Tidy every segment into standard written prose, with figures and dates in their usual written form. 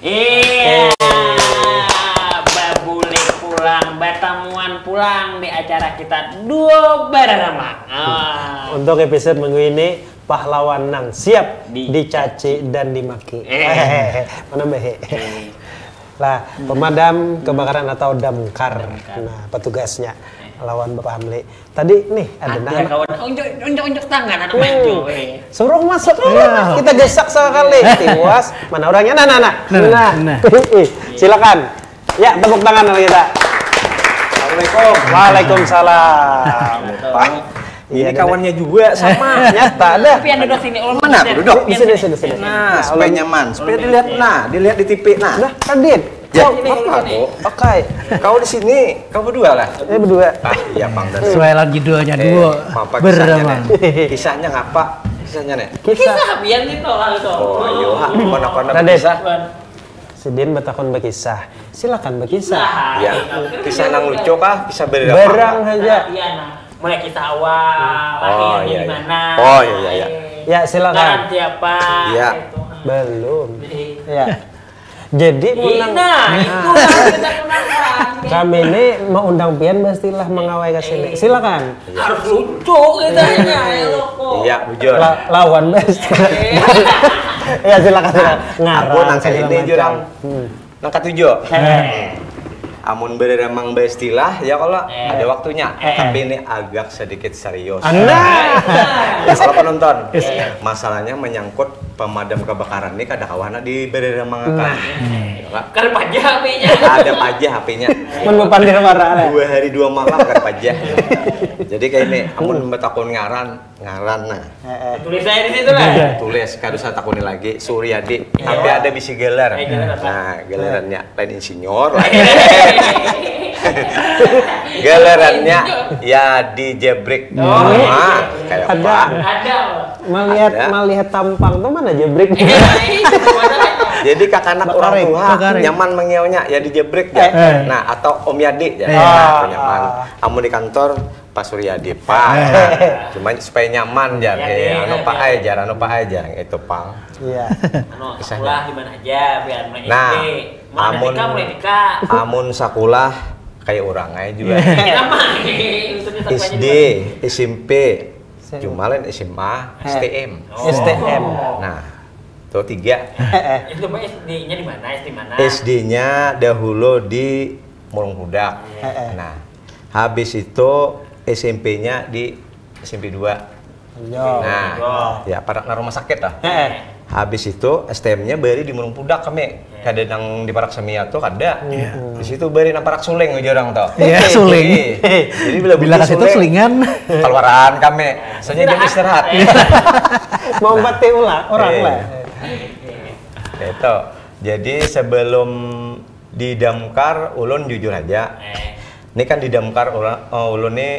Iya. Babule pulang, batamuan pulang di acara kita Duo Bararamang. Untuk episode minggu ini pahlawan nang siap dicaci dan dimaki. Mana behe? Lah, pemadam kebakaran atau damkar. Nah, petugasnya lawan Bapak Hamli. Tadi nih ada kawan unjuk tangan anak maju. Suruh masuk. Kita gesak sekali. Tiwas. Mana orangnya? Nah. Silakan. Ya, tepuk tangan kita. Assalamualaikum. Waalaikumsalam. Pak, ini kawannya juga sama. Nyata ada. Tapi yang duduk sini. Mana? Duduk. Sini. Nah, supaya nyaman. Supaya dilihat. Nah, dilihat di TV. Nah, Kadit. ya, apa kok? Oke. Kau di sini, kau berdua lah. Berdua. Ah, iya Bang. Sesuai lagi judulnya Duo Bararamang. Kisahnya ngapa? Kisahnya nih. Kisah biar gitu lah itu. Oh, iya. Mana Raden. kisah? Sidin batakon berkisah. Silakan berkisah. Ya, kisah nang lucu kah? Kisah Berang aja. Iya, nah. Mulai kita awal, lahirnya di mana. Oh, iya. Ya, silakan. Siapa? Iya. Gitu. Belum. Ya. Jadi undang kami ini mau undang pian pastilah mengawai ke sini. Silakan. Harus lucu kitanya ya lo. Iya, bujur. Lawan best. Ya silakan. Aku nangkat ini jurang. Nangkat tujuh. Amun Bararamang bestilah ya kalau ada waktunya, tapi ini agak sedikit serius. Kalau penonton, masalahnya menyangkut pemadam kebakaran ini kada kawana di Bararamang kan. Kan pajak HP-nya. Ada pajak HP-nya. Menupan di kamar. 2 hari 2 malam kan pajak. Jadi kayak ini, amun betakun ngaran nah. Tulis saya di situ lah. Tulis, kado saya takuni lagi Suryadi. Tapi ada bisi gelar. Nah, gelarannya lain insinyur. Gelarannya ya di jebrek. Kayak apa? Ada. Melihat tampang tuh mana jebrek? Jadi kakanak orang tua nyaman mengiaunya ya di jebrek ya. Nah, atau Om Yadi ya. Nah, nyaman. Amun di kantor Pak Suryadi, Pak. Cuma supaya nyaman jar. Anu Pak aja itu, Pak. Iya. Sekolah di mana aja biar mulai Nah, mulai nikah. amun sakulah kayak orang aja juga. SD, SMP, cuma lain SMA, STM. STM. Nah, itu 3. Itu Mbak SD-nya di mana? SD mana? SD-nya dahulu di Murung Budak. Nah, habis itu SMP-nya di SMP 2. Nah, ya pada rumah sakit lah. Habis itu STM-nya bari di Murung Budak kami. Kada nang di Parak Semia tuh kada. Di situ bari nang Parak Suling orang tuh. Iya, Suling. Jadi bila kasih itu selingan keluaran kami. Soalnya jam istirahat. Mau bati ulah orang lah. Itu. Jadi sebelum di damkar ulun jujur aja. Ini kan di damkar ulun ini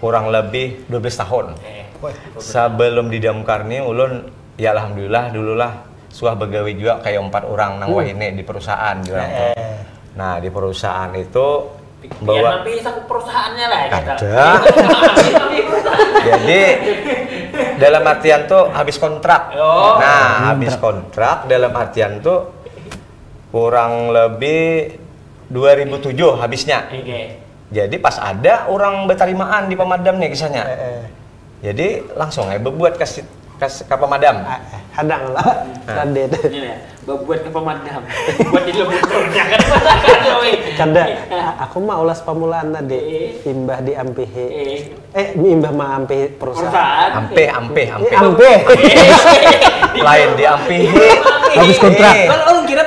kurang lebih 12 tahun. Sebelum di damkar nih ulun ya alhamdulillah dululah suah begawi juga kayak 4 orang nang wahine di perusahaan juga. Nah, di perusahaan itu bawa tapi satu perusahaannya lah ada. Jadi dalam artian tuh habis kontrak. Nah, habis kontrak dalam artian tuh kurang lebih 2007 habisnya. Jadi pas ada orang bertarimaan di pemadam nih kisahnya. Jadi langsung berbuat ke pemadam. Hadang lah. Raden. Berbuat ke pemadam. Buat jadi lebih jangan. Kada. Aku mah ulas pamulaan tadi. Imbah di ampihe. Imbah mah ampihe perusahaan. Ampe. Lain di ampihe. habis kontrak. Kalau kira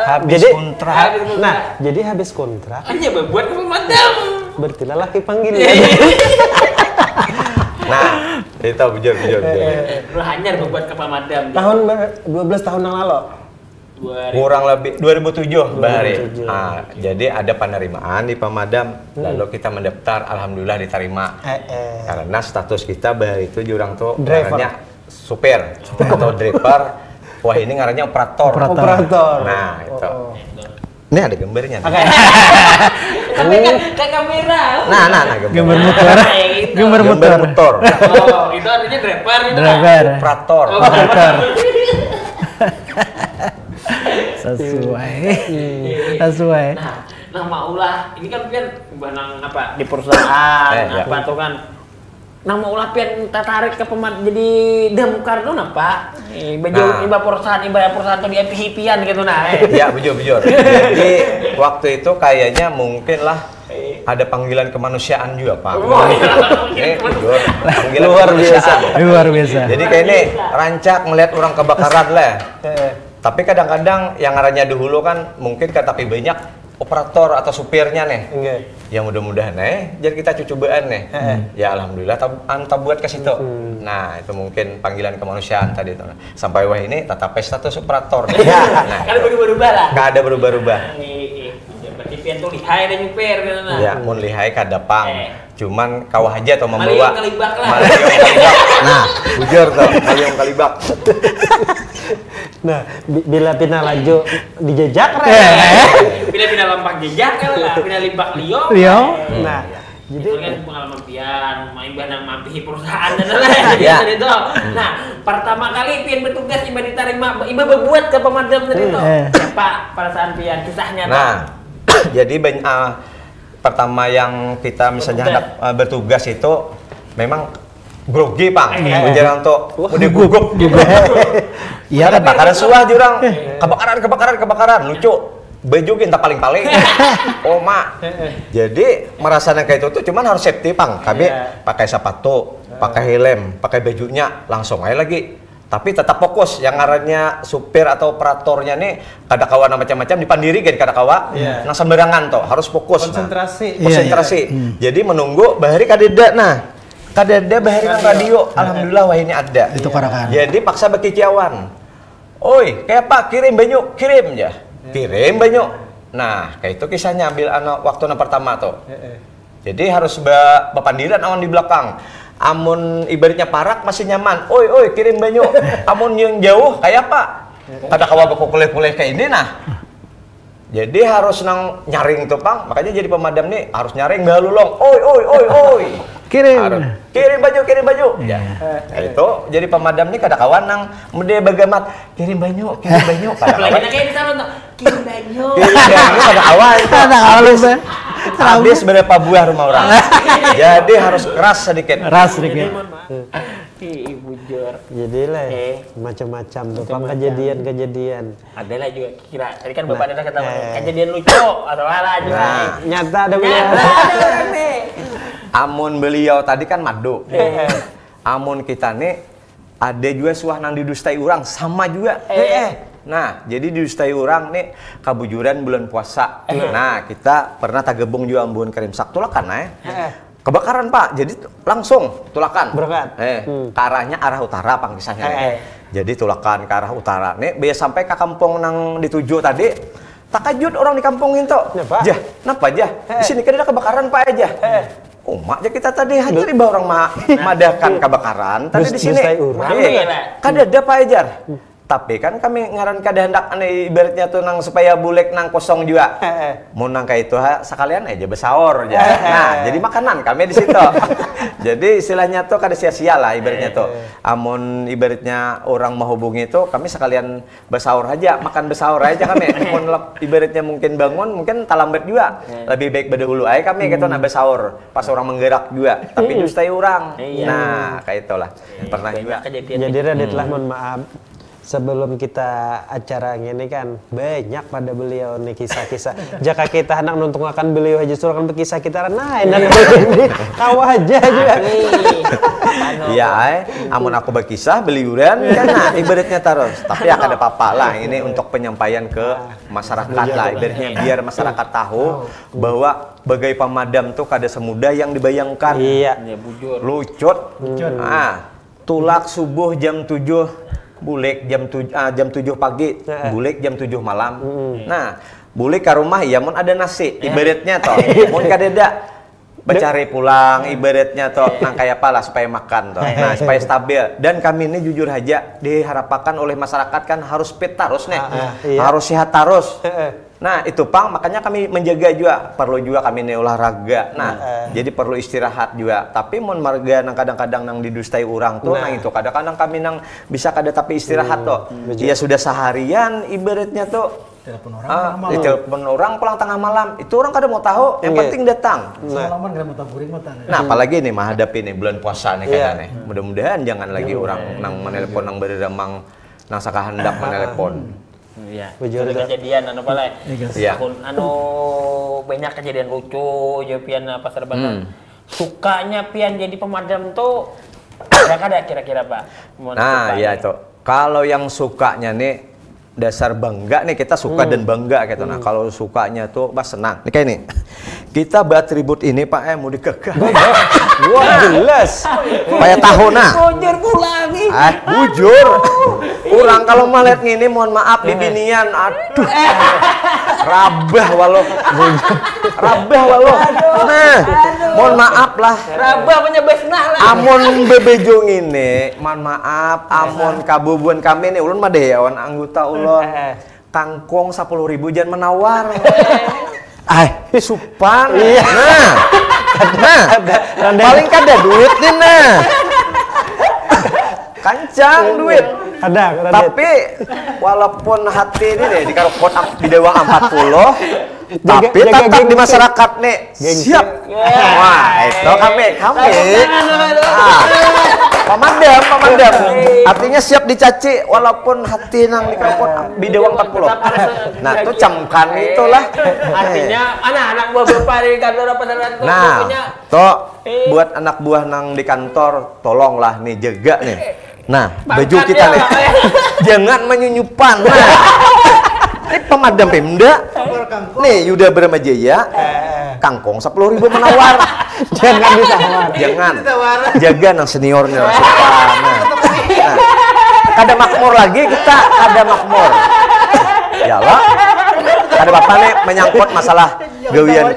habis kontrak. Nah, jadi habis kontrak. Hanya berbuat ke pemadam. Berarti laki panggil. Nah, itu bujur. Lu hanya berbuat ke pemadam. Tahun 12 tahun yang lalu. Kurang lebih 2007 Bahari. Nah, jadi ada penerimaan di pemadam. Lalu kita mendaftar, alhamdulillah diterima. Karena status kita Bahari itu jurang tuh ngarannya supir atau driver. Wah, ini ngarannya operator. Nah, itu. Ini ada gambarnya. Kami kan kamera. Nah, Gambar motor. Gambar motor. Oh, itu artinya driver itu. Driver. Operator. Sesuai. Sesuai. Nah, nama ulah ini kan pian banang apa di perusahaan apa tuh kan. Nama ulah pian tertarik ke jadi damkar tuh napa? Baju iba perusahaan tuh di hipian gitu nah. Iya, bujur. Jadi waktu itu kayaknya mungkin lah ada panggilan kemanusiaan juga Pak. Jujur, panggilan Luar biasa. Jadi kayak ini rancak melihat orang kebakaran lah. Tapi kadang-kadang yang ngarannya dulu kan mungkin tapi banyak operator atau supirnya nih. Ya mudah-mudahan jadi kita cobaan nih. Ya alhamdulillah anta buat ke situ. Nah, itu mungkin panggilan kemanusiaan tadi itu. Sampai wah ini tata pesta tuh operator. Nah, kan berubah-ubah lah. Enggak ada berubah-ubah. Berarti pian tuh lihai dan nyuper gitu nah. Ya, mun lihai kadapang. Cuman kawah aja atau membawa. Maliung kalibak lah. Nah, bujur tuh, maliung kalibak. Nah, bila pina laju dijejak Bila lampak jejak lah, bila libak liong. Nah, jadi kan pengalaman pian, main banang mampi perusahaan dan lain-lain itu. Nah, pertama kali pian bertugas iba diterima, iba berbuat ke pemadam tadi itu. Siapa perasaan pian kisahnya? Nah, jadi pertama yang kita misalnya hendak bertugas itu memang grogi Pang, menjelang tuh udah gugup. Iya kan kebakaran suah jurang, kebakaran lucu. Baju kita paling-paling. Oh mak. Jadi merasakan kayak itu tuh cuman harus safety Pang. Kami pakai sepatu, pakai helm, pakai bajunya langsung aja lagi. Tapi tetap fokus yang ngarannya supir atau operatornya nih kada kawa macam-macam dipandiri kan kada kawa. Nah sembarangan tuh harus fokus. Konsentrasi. Jadi menunggu bahari kadeda bahari nang radio. Alhamdulillah wah ini ada. Itu karakan. Jadi paksa bakiciawan. Oi, kayak Pak kirim banyu, kirim ya. Kirim banyu. Nah, kayak itu kisahnya ambil waktu pertama tuh. Jadi harus bepandiran awan di belakang. Amun ibaratnya parak masih nyaman. Oi, kirim banyu. Amun yang jauh kayak apa? Kada kawa kuleh-kuleh kayak ini nah. Jadi harus nang nyaring tuh Pang. Makanya jadi pemadam nih harus nyaring balulong. Oi. Kirim baju. Ya. Nah, itu jadi pemadam nih kada kawan nang mede bagamat kirim banyu. Kada kawan. Kayak di sana tuh. Kirim banyu kada kawan. Habis berapa buah rumah orang. Jadi harus keras sedikit. Bujur. Jadilah macam-macam tuh Pang kejadian. Ada lah juga kira. Tadi kan Bapak ada kata kejadian lucu atau apa juga. Nyata ada Amun beliau tadi kan madu. Amun kita nih ada juga suah nang didustai orang sama juga. Nah, jadi didustai orang nih kabujuran bulan puasa. Nah, kita pernah tagebung juga ambun Karim Sak tulakan kebakaran Pak, jadi langsung tulakan. Ke arahnya arah utara Pang kisahnya. Jadi tulakan ke arah utara. Nih biasa sampai ke kampung nang dituju tadi. Takajud orang di kampung itu. Napa aja? Di sini kan ada kebakaran Pak aja. Mak aja kita tadi hajar iba orang madakan kebakaran. Tadi di sini. Kan ada Pak Ajar. Tapi kan kami ngaran kada hendak ibaratnya tuh nang supaya bulek nang kosong juga. Mau nang kayak itu sekalian aja besaur aja. Nah, jadi makanan kami di situ. Jadi istilahnya tuh kada sia-sia lah ibaratnya tuh. Amun ibaratnya orang mau hubungi itu kami sekalian besaur aja, makan besaur aja kami. Amun ibaratnya mungkin bangun, mungkin talambat juga. Lebih baik berdahulu aja kami gitu nah besaur. Pas orang menggerak juga, tapi justai orang. Nah, kayak itulah. Pernah juga. Jadi Radit lah mohon maaf. Sebelum kita acara ini kan banyak pada beliau nih kisah-kisah. Jika kita hendak nuntungakan beliau aja suruh kan berkisah kita naik dan ini kawah aja juga. Iya, amun aku berkisah beliuran kan nah ibaratnya terus. Tapi ya ada apa-apa lah ini untuk penyampaian ke masyarakat lah ibaratnya biar masyarakat tahu bahwa bagai pemadam tuh kada semudah yang dibayangkan. Iya, lucut. Nah, tulak subuh jam 7 bulek jam 7 pagi, bulek jam 7 malam. Nah, bulek ke rumah ya mun ada nasi, ibaratnya toh. Mun kadeda becari pulang ibaratnya toh nang kayak apa lah supaya makan toh. Nah, supaya stabil. Dan kami ini jujur aja diharapkan oleh masyarakat kan harus fit terus nih. Harus sehat terus. Nah itu Pang, makanya kami menjaga juga, perlu juga kami nih olahraga. Nah jadi perlu istirahat juga. Tapi mon marga nang kadang-kadang nang didustai orang tuh, nang itu kadang-kadang kami nang bisa kada tapi istirahat tuh. Dia sudah seharian ibaratnya tuh. Telepon orang pulang tengah malam, itu orang kada mau tahu, yang penting datang. Nah apalagi nih menghadapi nih bulan puasa nih kayaknya nih. Mudah-mudahan jangan lagi orang nang menelepon nang beremang nang saka hendak menelepon. Iya. Kejadian anu pala. Iya. Banyak kejadian lucu ya pian pasar Bandar. Sukanya pian jadi pemadam tuh ada kira-kira Pak? Nah, iya itu. Kalau yang sukanya nih dasar bangga nih, kita suka dan bangga gitu. Nah, kalau sukanya tuh pas senang. Nih kayak nih. Kita buat ribut ini Pak mau dikekeh. Wah, jelas. Kayak tahun nah. Bujur pulang nih. Bujur. Kurang kalau malet ngini mohon maaf di binian. Aduh. Rabah walau. Rabah walau. Nah, mohon maaf lah. Rabah menyebesnah lah. Amon bebejo ngini, mohon maaf, amon kabubuan kami nih ulun mah dewan anggota ulun. Kangkong 10.000 jangan menawar. Supan. Nah, paling kada duit nih nah. Kancang duit. Ada. Tapi walaupun hati ini nih di karpot di Dewang 40, tapi tetap di masyarakat nih siap. Wah, itu kami. Pemadam. Artinya siap dicaci walaupun hati nang di karpot di Dewang 40. Nah, itu camkan itulah. Artinya anak-anak buah bapak di kantor apa itu. Nah, toh buat anak buah nang di kantor tolonglah nih jaga nih. Nah, baju kita nih jangan menyunyupan. Nah, ini pemadam Pemda nih Yuda Bramajaya, kangkong 10.000 menawar. Jangan ditawar. Jangan. Jaga nang seniornya suka. Nah, kada makmur lagi kita, kada makmur. Yalah. Ada bapak nih menyangkut masalah gawian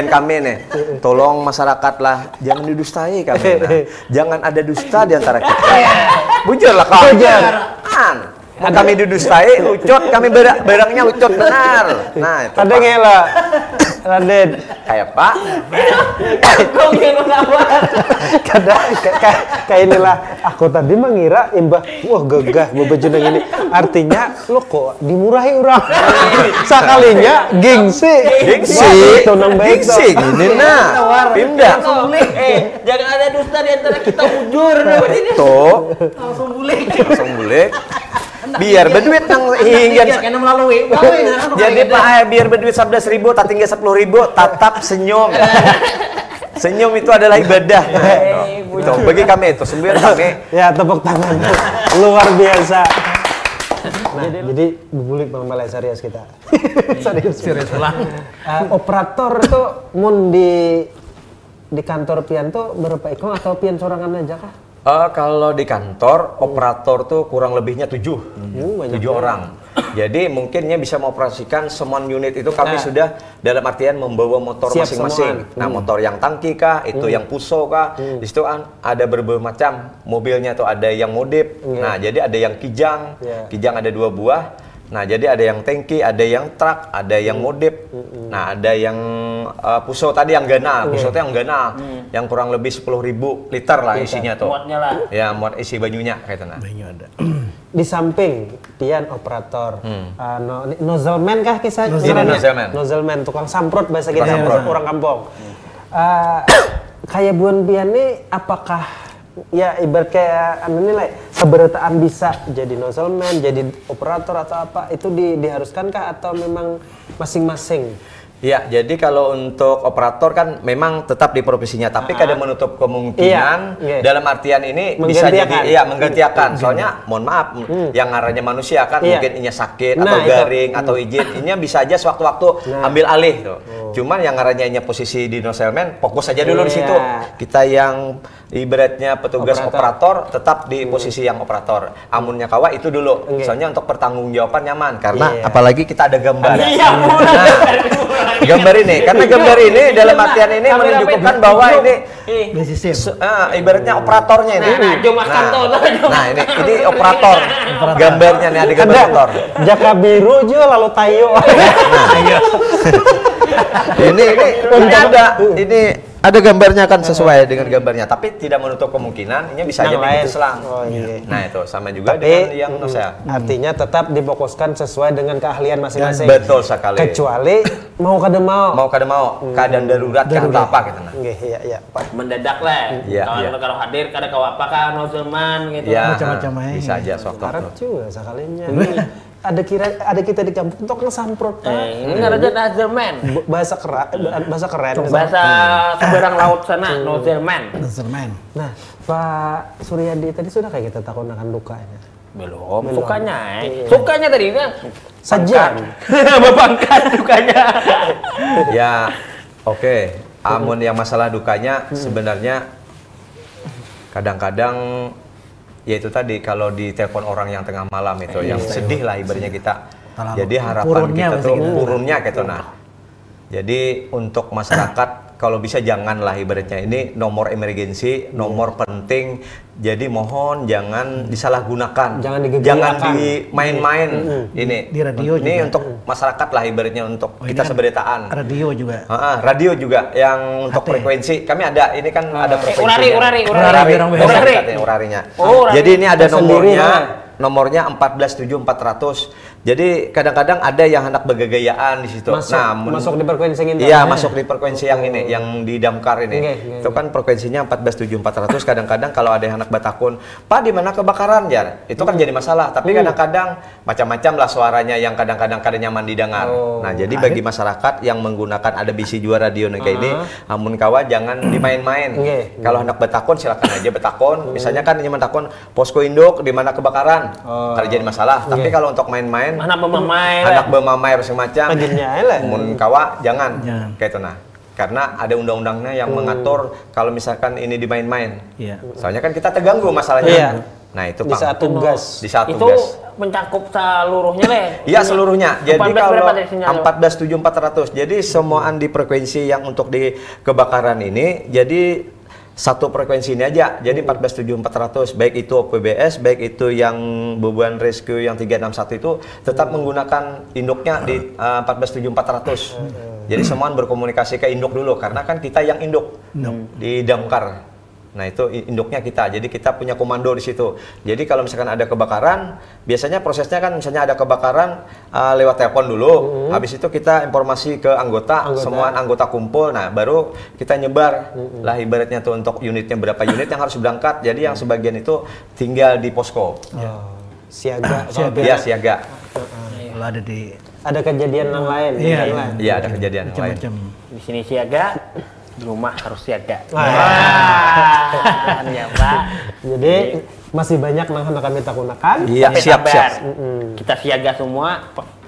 kami nih. Tolong masyarakat lah, jangan didustai kami. Nah. Jangan ada dusta di antara kita. Bujur lah kau. Mau kami didustai, ucot kami barangnya ucot benar. Nah, itu ada ngela. Raden. Kayak Pak. Kau yang menawar. Kayak inilah. Aku tadi mengira imbah, wah gagah bebaju ini. Artinya lo kok dimurahi orang. Sekalinya gengsi. Itu nang baik tuh. Ini nah. Pemda. Jangan ada dusta di antara kita, bujur. Tuh. Langsung bulik. Biar berduit nang hingga melalui. Jadi Pak biar berduit 11.000 tak tinggal 10.000 tetap senyum. Senyum itu adalah ibadah. Itu bagi kami itu sembilan kami. Ya tepuk tangan. Luar biasa. Nah, jadi bubulik Bang Balai serius kita. serius lah. Operator itu mun di kantor pian tuh berapa ekor atau pian sorangan aja kah? Kalau di kantor, operator tuh kurang lebihnya 7 orang. Jadi mungkinnya bisa mengoperasikan semua unit itu kami sudah dalam artian membawa motor masing-masing. Nah, motor yang tangki kah, itu yang puso kah, di situ ada berbagai macam mobilnya tuh, ada yang modif. Nah, jadi ada yang kijang, kijang ada 2 buah. Nah, jadi ada yang tangki, ada yang truk, ada yang modif. Nah, ada yang puso tadi yang gana, puso itu yang gana, yang kurang lebih 10.000 liter lah isinya tuh. Muatnya lah. Ya, muat isi banyunya kayak nah. Banyu ada. Di samping pian operator, nozzleman kah kisah? Nozzleman, tukang samprot bahasa kita, orang kampung. Kayak buan pian nih, apakah ya ibarat kayak nilai seberataan bisa jadi nozzleman, jadi operator atau apa itu diharuskankah atau memang masing-masing? Ya, jadi kalau untuk operator kan memang tetap di profesinya, tapi kadang menutup kemungkinan dalam artian ini bisa jadi menggantikan. Soalnya mohon maaf, yang ngarannya manusia kan mungkin inya sakit atau garing atau izin, inya bisa aja sewaktu-waktu ambil alih tuh. Cuman yang ngarannya posisi di noselman fokus aja dulu di situ. Iya. Kita yang ibaratnya petugas operator tetap di posisi yang operator. Amunnya kawa itu dulu. Soalnya untuk pertanggungjawaban nyaman karena apalagi kita ada gambar. Iya, Gambar ini karena gambar ini dalam artian ini menunjukkan bahwa ini ibaratnya operatornya ini. Nah, ini operator. Gambarnya nih ada gambar operator. Jaka biru juga lalu tayo. Ini ada gambarnya kan sesuai dengan gambarnya, tapi tidak menutup kemungkinan ini bisa jadi selang. Nah itu sama juga dengan yang nosel. Artinya tetap difokuskan sesuai dengan keahlian masing-masing. Betul sekali. Kecuali mau kada mau keadaan darurat kan atau apa gitu nah. Iya. Mendadak lah. Kalau hadir kada kau apa kan noselman gitu. Macam-macam aja. Bisa aja sok Karet juga sekalinya. Ada kita di kampung untuk ngesamprot. Ini nggak ada noselman. Bahasa keren. Bahasa seberang laut sana, noselman. Nah, Pak Suryadi tadi sudah kayak kita takut akan dukanya. Belum. Sukanya tadi kan saja. Bapangkat dukanya. Ya, oke. Amun yang masalah dukanya sebenarnya kadang-kadang ya itu tadi kalau ditelepon orang yang tengah malam itu yang sedih lah ibaratnya kita. Jadi harapan kita tuh purunnya gitu nah. Jadi untuk masyarakat kalau bisa janganlah ibaratnya ini nomor emergensi, nomor penting. Jadi mohon jangan disalahgunakan. Jangan dimain-main ini. Di radio ini juga. untuk masyarakat lah ibaratnya untuk kita seberitaan. Radio juga. Radio juga yang untuk frekuensi. Kami ada ini kan ada frekuensi. Urarinya. Jadi ini ada nomornya 147400. Jadi kadang-kadang ada yang hendak bergegayaan di situ. Masuk di frekuensi ini. Iya, masuk di frekuensi yang ini, yang di damkar ini. Itu kan frekuensinya 147400. Kadang-kadang kalau ada yang hendak batakun, "Pak, di mana kebakaran ya?" Itu kan jadi masalah. Tapi kadang-kadang macam-macam lah suaranya yang kadang-kadang kada nyaman didengar. Nah, jadi bagi masyarakat yang menggunakan ada bisi juara radio kayak ini, amun kawa jangan dimain-main. Kalau hendak batakun silakan aja batakun. Misalnya kan nyaman takun posko induk di mana kebakaran. Kada jadi masalah. Tapi kalau untuk main-main anak bermamai macam mun kawa jangan kayak itu nah karena ada undang-undangnya yang mengatur kalau misalkan ini dimain-main soalnya kan kita terganggu masalahnya nah itu di saat tugas itu mencakup seluruhnya leh iya seluruhnya jadi kalau 147400 jadi semuaan di frekuensi yang untuk di kebakaran ini jadi satu frekuensi ini aja, jadi 147400 baik itu OPBS, baik itu yang beban rescue yang 361 itu tetap menggunakan induknya di 147400. Jadi semuanya berkomunikasi ke induk dulu karena kan kita yang induk di damkar. Nah itu induknya kita, jadi kita punya komando di situ. Jadi kalau misalkan ada kebakaran, biasanya prosesnya kan misalnya ada kebakaran lewat telepon dulu, habis itu kita informasi ke anggota, semua anggota kumpul, nah baru kita nyebar lah ibaratnya tuh untuk unitnya berapa unit yang harus berangkat. Jadi yang sebagian itu tinggal di posko. Siaga. Iya siaga. Kalau ada kejadian yang lain. Iya ada kejadian yang lain. Di sini siaga. Di rumah harus siaga. Ya, Pak. Jadi masih banyak yang kami takunakan. Iya, siap. Kita siaga semua.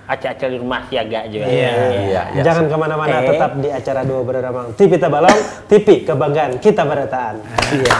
Acara di rumah siaga juga. Iya. Jangan kemana-mana, tetap di acara Dua Berdaramang TV Tabalong, TV Kebanggaan Kita Barataan. Iya.